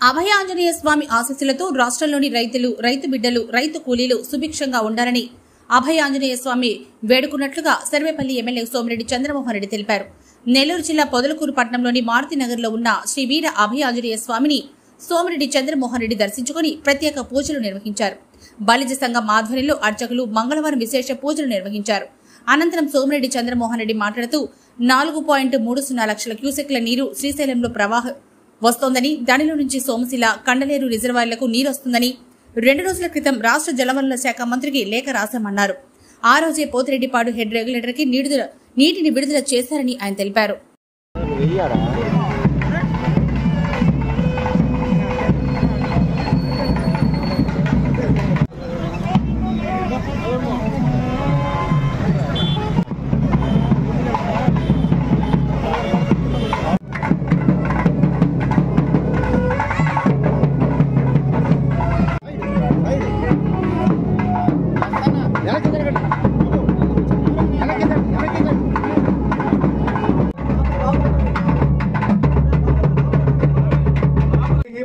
అభయ ఆంజనేయ స్వామి ఆశీస్సులతో రాష్ట్రంలోని రైతులు, రైతు బిడ్డలు, రైతు కూలీలు సుభిక్షంగా ఉండాలని అభయ ఆంజనేయ స్వామి వేడుకున్నట్లుగా సర్వేపల్లి ఎమ్మెల్యే సోమిరెడ్డి చంద్రమోహన్ రెడ్డి తెలిపారు. నెల్లూరు జిల్లా పొదలకూరు పట్టణంలోని మారుతినగర్లో ఉన్న శ్రీ వీర అభయ ఆంజనేయ స్వామిని సోమిరెడ్డి చంద్రమోహన్ రెడ్డి దర్శించుకుని ప్రత్యేక పూజలు నిర్వహించారు. బలిజ సంఘం ఆధ్వర్యంలో అర్చకులు మంగళవారం విశేష పూజలు నిర్వహించారు. అనంతరం సోమిరెడ్డి చంద్రమోహన్ రెడ్డి మాట్లాడుతూ 4.30 లక్షల క్యూసెక్ల నీరు శ్రీశైలంలో ప్రవాహం వస్తోందని, దానిలో నుంచి సోమశిల, కండలేరు రిజర్వాయర్లకు నీరొస్తుందని 2 రోజుల క్రితం రాష్ట్ర జలవనరుల శాఖ మంత్రికి లేఖ రాశామన్నారు. ఆ రోజే పోతిరెడ్డిపాడు హెడ్ రెగ్యులేటర్కి నీటిని విడుదల చేశారని ఆయన తెలిపారు.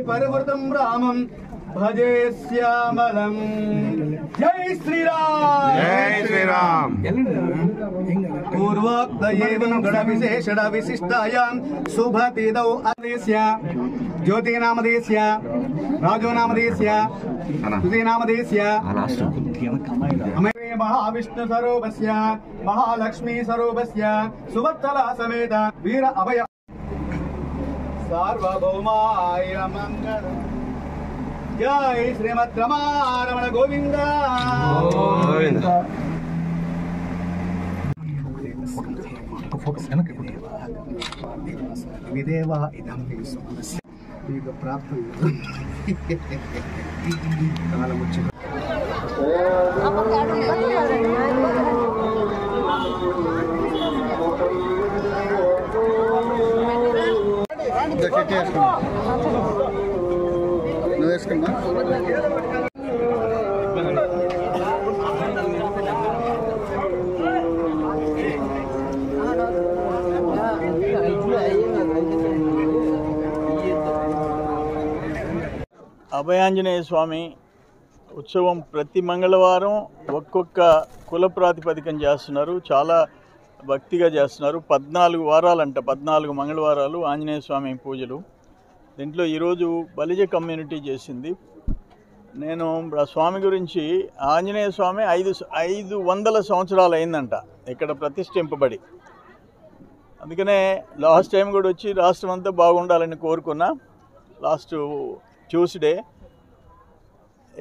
పరివృతం రామం భజే శ్యామలం. జై శ్రీరామ్, జై శ్రీరామ్. పూర్వోక్త ఏవం గణ విశేషణ విశిష్టాయాం శుభతిదౌ ఆదేశ్య జ్యోతినామదేశ్య రాజోనామదేశ్య తుదినామదేశ్య మహావిష్ణు స్వరూపస్య మహాలక్ష్మీ స్వరూపస్య సువత్సల సమేత వీర అభయ సార్వభౌమాయ మంగళం. జై శ్రీమద్ రమారమణ గోవింద. విదేవా ఇదం మీకు ప్రాప్తం కాలముచ్చు. నువ్వు వేసుకున్నా అభయాంజనేయ స్వామి ఉత్సవం ప్రతి మంగళవారం ఒక్కొక్క కుల ప్రాతిపదికన చేస్తున్నారు. చాలా భక్తిగా చేస్తున్నారు. 14 వారాలంట, 14 మంగళవారాలు ఆంజనేయ స్వామి పూజలు. దీంట్లో ఈరోజు బలిజ కమ్యూనిటీ చేసింది. నేను స్వామి గురించి, ఆంజనేయ స్వామి 500 సంవత్సరాలు అయిందంట ఇక్కడ ప్రతిష్ఠింపబడి. అందుకనే లాస్ట్ టైం కూడా వచ్చి రాష్ట్రం అంతా బాగుండాలని కోరుకున్నా లాస్ట్ ట్యూస్డే.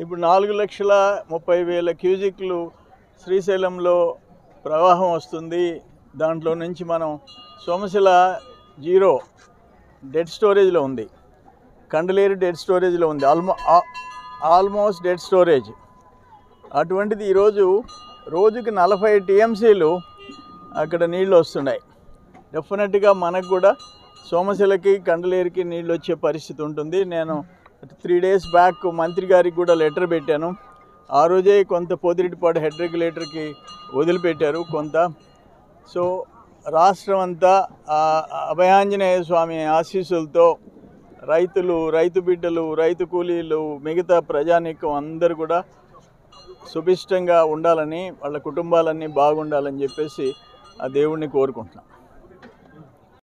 ఇప్పుడు 4,30,000 క్యూజిక్లు శ్రీశైలంలో ప్రవాహం వస్తుంది. దాంట్లో నుంచి మనం సోమశిల 0 డెడ్ స్టోరేజ్లో ఉంది, కండలేరు డెడ్ స్టోరేజ్లో ఉంది, ఆల్మోస్ట్ డెడ్ స్టోరేజ్. అటువంటిది ఈరోజు రోజుకి 40 టీఎంసీలు అక్కడ నీళ్ళు వస్తున్నాయి. డెఫినెట్గా మనకు కూడా సోమశిలకి కండలేరుకి నీళ్ళు వచ్చే పరిస్థితి ఉంటుంది. నేను 3 days బ్యాక్ మంత్రి గారికి కూడా లెటర్ పెట్టాను. ఆ రోజే కొంత పోతిరెడ్డిపాడు హెడ్ రెగ్యులేటర్కి వదిలిపెట్టారు కొంత. సో రాష్ట్రం అంతా అభయాంజనేయ స్వామి ఆశీస్సులతో రైతులు, రైతు బిడ్డలు, రైతు కూలీలు, మిగతా ప్రజానీకం అందరూ కూడా సుభిష్టంగా ఉండాలని, వాళ్ళ కుటుంబాలన్నీ బాగుండాలని చెప్పేసి ఆ దేవుణ్ణి కోరుకుంటున్నాం.